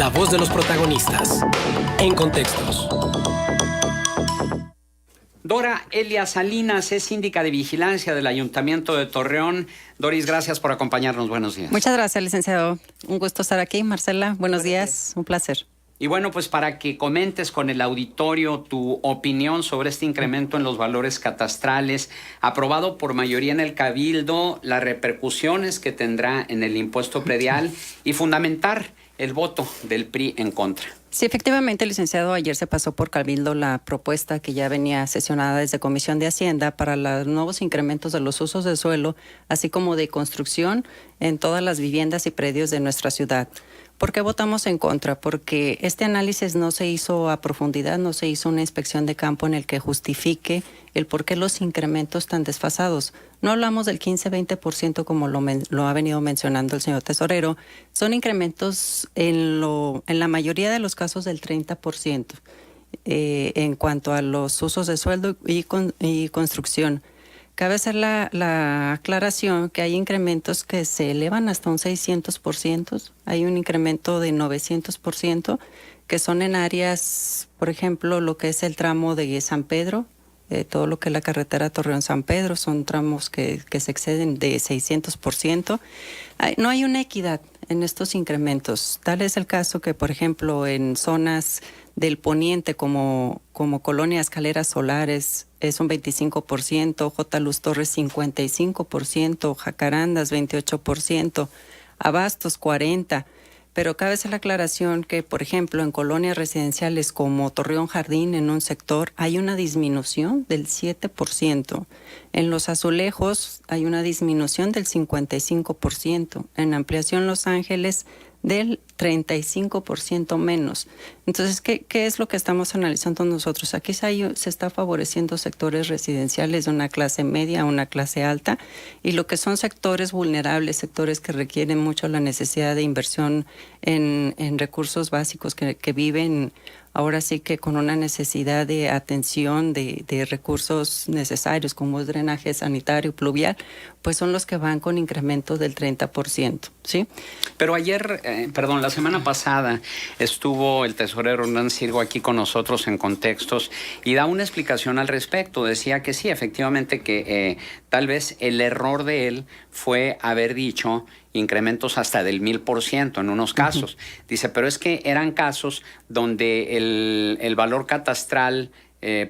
La voz de los protagonistas. En Contextos. Dora Elia Salinas es síndica de vigilancia del Ayuntamiento de Torreón. Doris, gracias por acompañarnos. Buenos días. Muchas gracias, licenciado. Un gusto estar aquí. Marcela, buenos días. Un placer. Y bueno, pues para que comentes con el auditorio tu opinión sobre este incremento en los valores catastrales, aprobado por mayoría en el Cabildo, las repercusiones que tendrá en el impuesto predial y fundamentar el voto del PRI en contra. Sí, efectivamente, licenciado, ayer se pasó por Cabildo la propuesta que ya venía sesionada desde Comisión de Hacienda para los nuevos incrementos de los usos de suelo, así como de construcción en todas las viviendas y predios de nuestra ciudad. ¿Por qué votamos en contra? Porque este análisis no se hizo a profundidad, no se hizo una inspección de campo en el que justifique el por qué los incrementos tan desfasados. No hablamos del 15-20% como lo ha venido mencionando el señor tesorero. Son incrementos en la mayoría de los casos del 30% en cuanto a los usos de sueldo y construcción. Cabe hacer la aclaración que hay incrementos que se elevan hasta un 600%, hay un incremento de 900%, que son en áreas, por ejemplo, lo que es el tramo de San Pedro, todo lo que es la carretera Torreón-San Pedro, son tramos que se exceden de 600%. No hay una equidad en estos incrementos. Tal es el caso que, por ejemplo, en zonas del poniente como Colonia Escaleras Solares es un 25%, J. Luz Torres 55%, Jacarandas 28%, Abastos 40%. Pero cabe hacer la aclaración que, por ejemplo, en colonias residenciales como Torreón Jardín, en un sector, hay una disminución del 7%. En Los Azulejos hay una disminución del 55%. En Ampliación Los Ángeles, del 35% menos. Entonces, ¿qué es lo que estamos analizando nosotros? Aquí se está favoreciendo sectores residenciales de una clase media a una clase alta, y lo que son sectores vulnerables, sectores que requieren mucho la necesidad de inversión en recursos básicos que viven ahora sí que con una necesidad de atención de recursos necesarios como es drenaje sanitario, pluvial, pues son los que van con incrementos del 30%, ¿sí? Pero ayer, la semana pasada estuvo el tesorero Hernán Sirgo aquí con nosotros en Contextos y da una explicación al respecto. Decía que sí, efectivamente que tal vez el error de él fue haber dicho incrementos hasta del 1000% en unos casos. Dice, pero es que eran casos donde el valor catastral,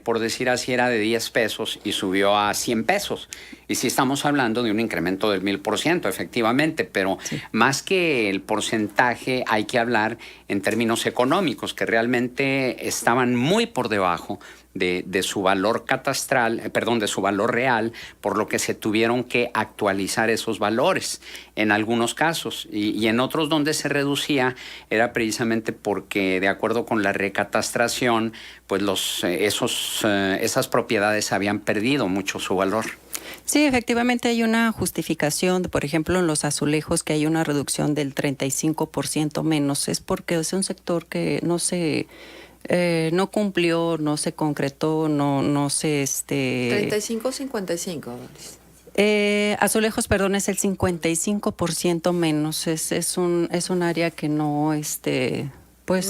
por decir así, era de 10 pesos y subió a 100 pesos. Y sí estamos hablando de un incremento del 1000%, efectivamente, pero sí, más que el porcentaje hay que hablar en términos económicos, que realmente estaban muy por debajo de su valor catastral, de su valor real, por lo que se tuvieron que actualizar esos valores en algunos casos, y en otros donde se reducía era precisamente porque, de acuerdo con la recatastración, pues esas propiedades habían perdido mucho su valor. Sí, efectivamente hay una justificación, por ejemplo, en Los Azulejos, que hay una reducción del 35% menos, es porque es un sector que no cumplió, no se concretó, no se 35-55. Azulejos, perdón, es el 55% menos. Es un área que no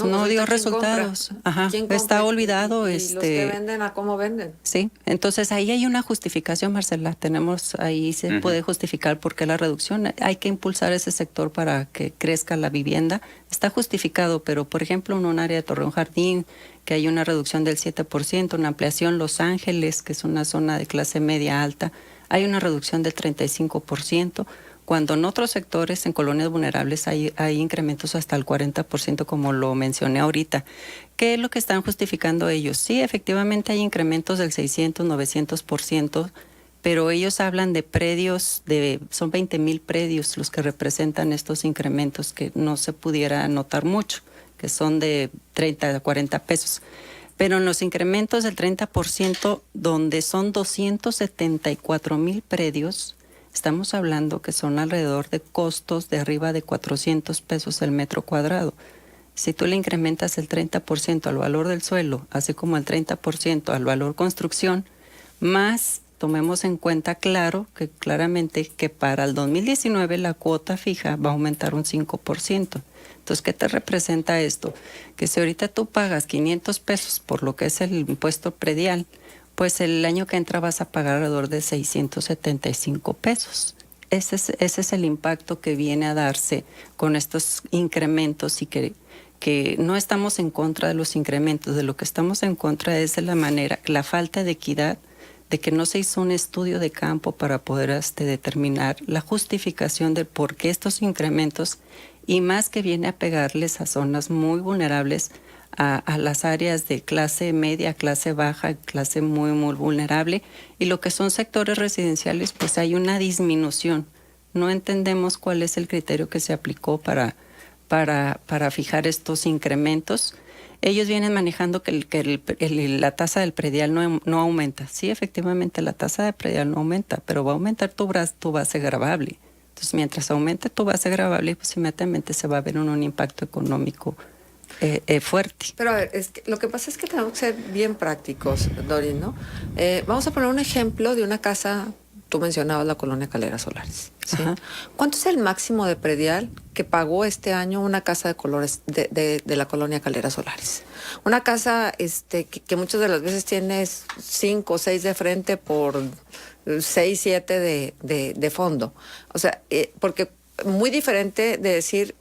no dio resultados. Ajá, está olvidado. Y los que venden, ¿a cómo venden? Sí, entonces ahí hay una justificación, Marcela. Ahí se puede justificar por qué la reducción. Hay que impulsar ese sector para que crezca la vivienda. Está justificado, pero por ejemplo en un área de Torreón Jardín, que hay una reducción del 7%, una ampliación Los Ángeles, que es una zona de clase media alta, hay una reducción del 35%. Cuando en otros sectores, en colonias vulnerables, hay incrementos hasta el 40%, como lo mencioné ahorita. ¿Qué es lo que están justificando ellos? Sí, efectivamente hay incrementos del 600, 900%, pero ellos hablan de predios, son 20,000 predios los que representan estos incrementos, que no se pudiera notar mucho, que son de 30 a 40 pesos. Pero en los incrementos del 30%, donde son 274,000 predios, estamos hablando que son alrededor de costos de arriba de 400 pesos el metro cuadrado. Si tú le incrementas el 30% al valor del suelo, así como el 30% al valor construcción, más tomemos en cuenta claramente que para el 2019 la cuota fija va a aumentar un 5%. Entonces, ¿qué te representa esto? Que si ahorita tú pagas 500 pesos por lo que es el impuesto predial, pues el año que entra vas a pagar alrededor de 675 pesos. Ese es el impacto que viene a darse con estos incrementos y que no estamos en contra de los incrementos. De lo que estamos en contra es de la falta de equidad, de que no se hizo un estudio de campo para poder determinar la justificación de por qué estos incrementos, y más que viene a pegarles a zonas muy vulnerables, a las áreas de clase media, clase baja, clase muy, muy vulnerable, y lo que son sectores residenciales, pues hay una disminución. No entendemos cuál es el criterio que se aplicó para fijar estos incrementos. Ellos vienen manejando que la tasa del predial no aumenta. Sí, efectivamente, la tasa de predial no aumenta, pero va a aumentar tu base gravable. Entonces, mientras aumente tu base gravable, pues inmediatamente se va a ver un impacto económico fuerte. Pero a ver, lo que pasa es que tenemos que ser bien prácticos, Dori, ¿no? Vamos a poner un ejemplo de una casa, tú mencionabas la colonia Caleras Solares, ¿sí? ¿Cuánto es el máximo de predial que pagó este año una casa de colores de la colonia Caleras Solares? Una casa que muchas de las veces tienes 5 o 6 de frente por 6, 7 de fondo. O sea, porque muy diferente de decir,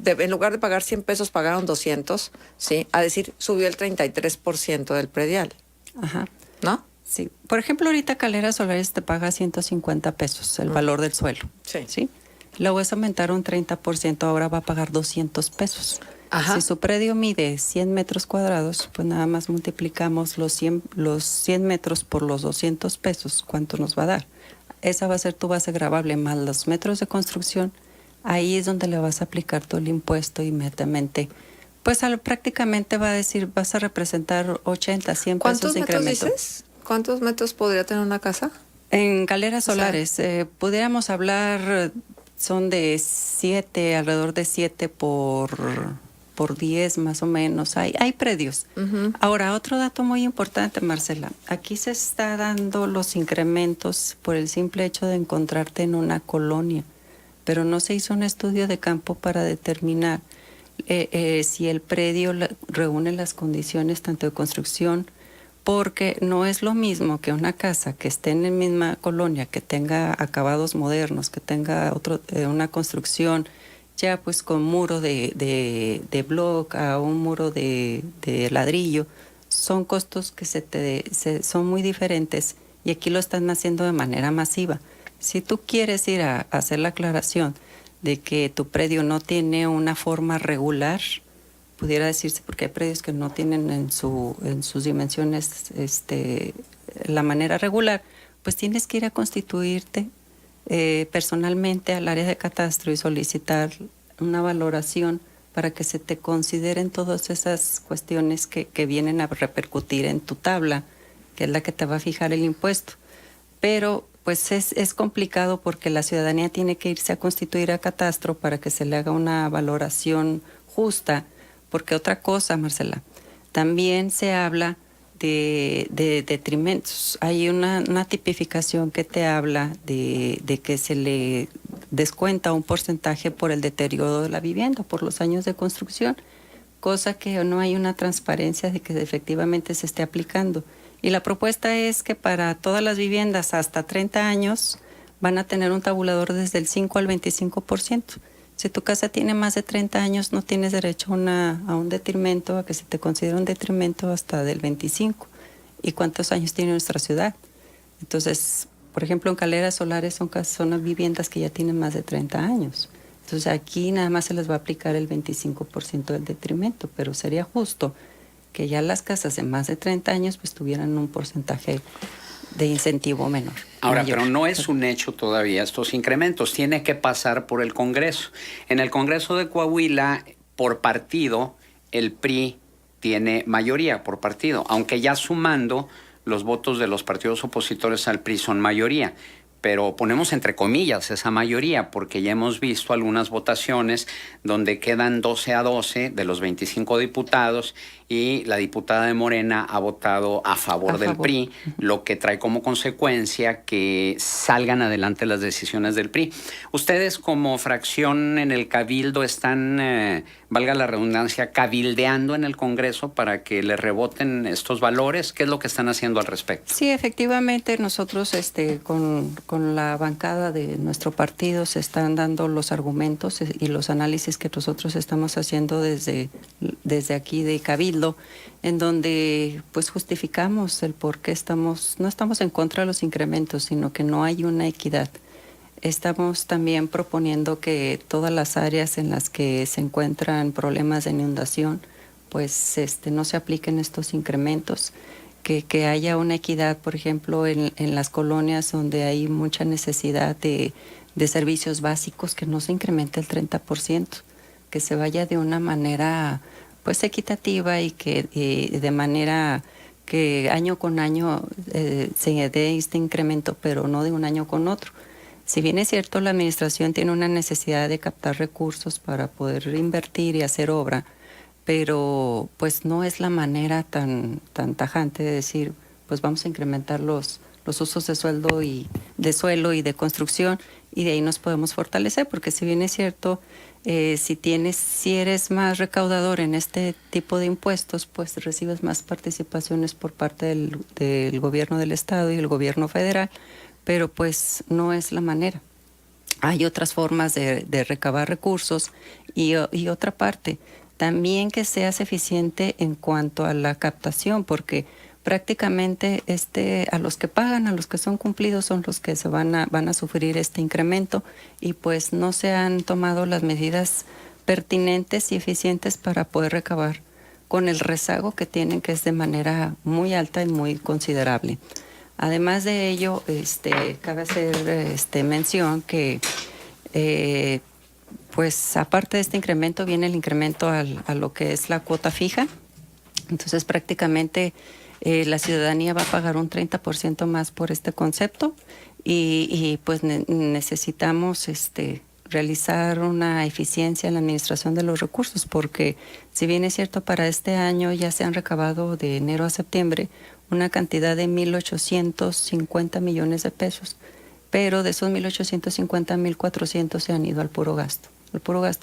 en lugar de pagar 100 pesos, pagaron 200, ¿sí? A decir, subió el 33% del predial. Ajá. ¿No? Sí. Por ejemplo, ahorita Caleras Solares te paga 150 pesos el valor del suelo. Sí. Luego es aumentar un 30%, ahora va a pagar 200 pesos. Ajá. Si su predio mide 100 metros cuadrados, pues nada más multiplicamos los 100 metros por los 200 pesos, ¿cuánto nos va a dar? Esa va a ser tu base gravable más los metros de construcción. Ahí es donde le vas a aplicar todo el impuesto inmediatamente. Pues prácticamente va a decir, vas a representar 80, 100 pesos de incremento. ¿Cuántos metros dices? ¿Cuántos metros podría tener una casa? En Caleras Solares, pudiéramos hablar, son de 7, alrededor de 7 por 10 más o menos. Hay predios. Ahora, otro dato muy importante, Marcela. Aquí se está dando los incrementos por el simple hecho de encontrarte en una colonia, pero no se hizo un estudio de campo para determinar si el predio reúne las condiciones tanto de construcción, porque no es lo mismo que una casa que esté en la misma colonia, que tenga acabados modernos, que tenga una construcción ya pues con muro de block a un muro de ladrillo. Son costos que son muy diferentes, y aquí lo están haciendo de manera masiva. Si tú quieres ir a hacer la aclaración de que tu predio no tiene una forma regular, pudiera decirse, porque hay predios que no tienen en sus dimensiones la manera regular, pues tienes que ir a constituirte personalmente al área de catastro y solicitar una valoración para que se te consideren todas esas cuestiones que vienen a repercutir en tu tabla, que es la que te va a fijar el impuesto. Pero pues es complicado, porque la ciudadanía tiene que irse a constituir a catastro para que se le haga una valoración justa. Porque otra cosa, Marcela, también se habla de detrimentos. Hay una tipificación que te habla de que se le descuenta un porcentaje por el deterioro de la vivienda, por los años de construcción, cosa que no hay una transparencia de que efectivamente se esté aplicando. Y la propuesta es que para todas las viviendas hasta 30 años van a tener un tabulador desde el 5 al 25%. Si tu casa tiene más de 30 años, no tienes derecho a un detrimento, a que se te considere un detrimento hasta del 25. ¿Y cuántos años tiene nuestra ciudad? Entonces, por ejemplo, en Caleras Solares son viviendas que ya tienen más de 30 años. Entonces, aquí nada más se les va a aplicar el 25% del detrimento, pero sería justo que ya las casas de más de 30 años pues tuvieran un porcentaje de incentivo menor. Ahora, mayor. pero no es un hecho todavía estos incrementos. Tiene que pasar por el Congreso. En el Congreso de Coahuila, por partido, el PRI tiene mayoría por partido, aunque ya sumando los votos de los partidos opositores al PRI son mayoría. Pero ponemos entre comillas esa mayoría, porque ya hemos visto algunas votaciones donde quedan 12-12 de los 25 diputados y la diputada de Morena ha votado a favor del PRI, lo que trae como consecuencia que salgan adelante las decisiones del PRI. Ustedes como fracción en el Cabildo están, valga la redundancia, cabildeando en el Congreso para que le reboten estos valores. ¿Qué es lo que están haciendo al respecto? Sí, efectivamente, nosotros con la bancada de nuestro partido se están dando los argumentos y los análisis que nosotros estamos haciendo desde aquí de Cabildo, en donde pues justificamos el por qué no estamos en contra de los incrementos, sino que no hay una equidad. Estamos también proponiendo que todas las áreas en las que se encuentran problemas de inundación, pues no se apliquen estos incrementos, que haya una equidad, por ejemplo, en las colonias donde hay mucha necesidad de servicios básicos, que no se incremente el 30%, que se vaya de una manera pues equitativa y que de manera que año con año se dé este incremento, pero no de un año con otro. Si bien es cierto, la administración tiene una necesidad de captar recursos para poder invertir y hacer obra, pero pues no es la manera tan tajante de decir, pues vamos a incrementar los usos de suelo y de construcción, y de ahí nos podemos fortalecer, porque si bien es cierto, si eres más recaudador en este tipo de impuestos, pues recibes más participaciones por parte del gobierno del estado y el gobierno federal, pero pues no es la manera. Hay otras formas de recabar recursos y otra parte, también que seas eficiente en cuanto a la captación, porque prácticamente a los que pagan, a los que son cumplidos, son los que se van a sufrir este incremento, y pues no se han tomado las medidas pertinentes y eficientes para poder recabar con el rezago que tienen, que es de manera muy alta y muy considerable. Además de ello, cabe hacer mención que pues aparte de este incremento viene el incremento a lo que es la cuota fija. Entonces prácticamente la ciudadanía va a pagar un 30% más por este concepto, y pues necesitamos realizar una eficiencia en la administración de los recursos, porque si bien es cierto, para este año ya se han recabado de enero a septiembre una cantidad de 1,850 millones de pesos, pero de esos 1,850, 1,400 se han ido al puro gasto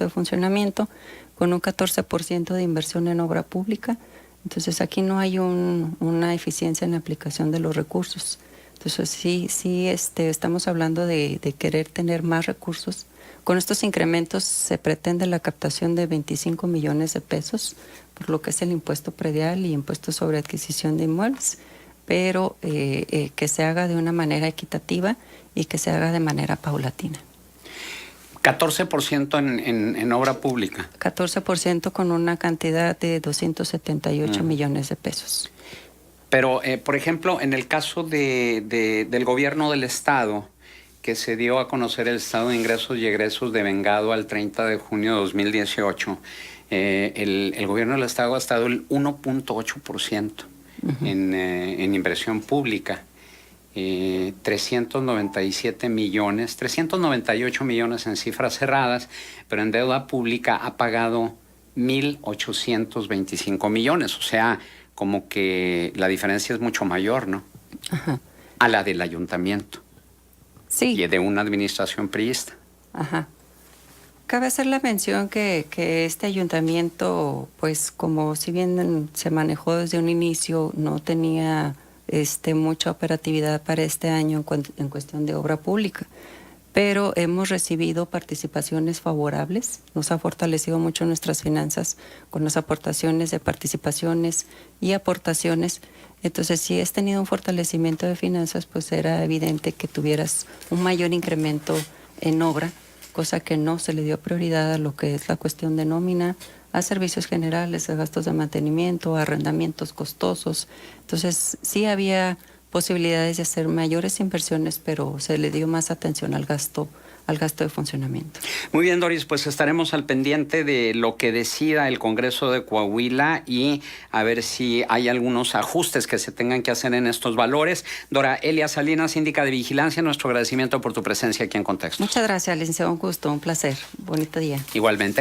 de funcionamiento, con un 14% de inversión en obra pública. Entonces aquí no hay una eficiencia en la aplicación de los recursos. Entonces sí estamos hablando de querer tener más recursos. Con estos incrementos se pretende la captación de 25 millones de pesos por lo que es el impuesto predial y impuesto sobre adquisición de inmuebles, pero que se haga de una manera equitativa y que se haga de manera paulatina. 14% en obra pública. 14% con una cantidad de 278 millones de pesos. Pero, por ejemplo, en el caso del gobierno del estado, que se dio a conocer el estado de ingresos y egresos devengado al 30 de junio de 2018, el gobierno del estado ha estado el 1.8% en inversión pública. 398 millones en cifras cerradas, pero en deuda pública ha pagado 1,825 millones, o sea, como que la diferencia es mucho mayor, ¿no? Ajá. A la del ayuntamiento. Sí. Y de una administración priista. Ajá. Cabe hacer la mención que este ayuntamiento, pues como si bien se manejó desde un inicio, no tenía mucha operatividad para este año en cuestión de obra pública, pero hemos recibido participaciones favorables, nos ha fortalecido mucho nuestras finanzas con las aportaciones de participaciones y aportaciones. Entonces, si has tenido un fortalecimiento de finanzas, pues era evidente que tuvieras un mayor incremento en obra, cosa que no se le dio prioridad a lo que es la cuestión de nómina, a servicios generales, a gastos de mantenimiento, a arrendamientos costosos. Entonces, sí había posibilidades de hacer mayores inversiones, pero se le dio más atención al gasto de funcionamiento. Muy bien, Doris, pues estaremos al pendiente de lo que decida el Congreso de Coahuila y a ver si hay algunos ajustes que se tengan que hacer en estos valores. Dora Elia Salinas, síndica de vigilancia, nuestro agradecimiento por tu presencia aquí en Contextos. Muchas gracias, licenciado, un gusto, un placer. Bonito día. Igualmente.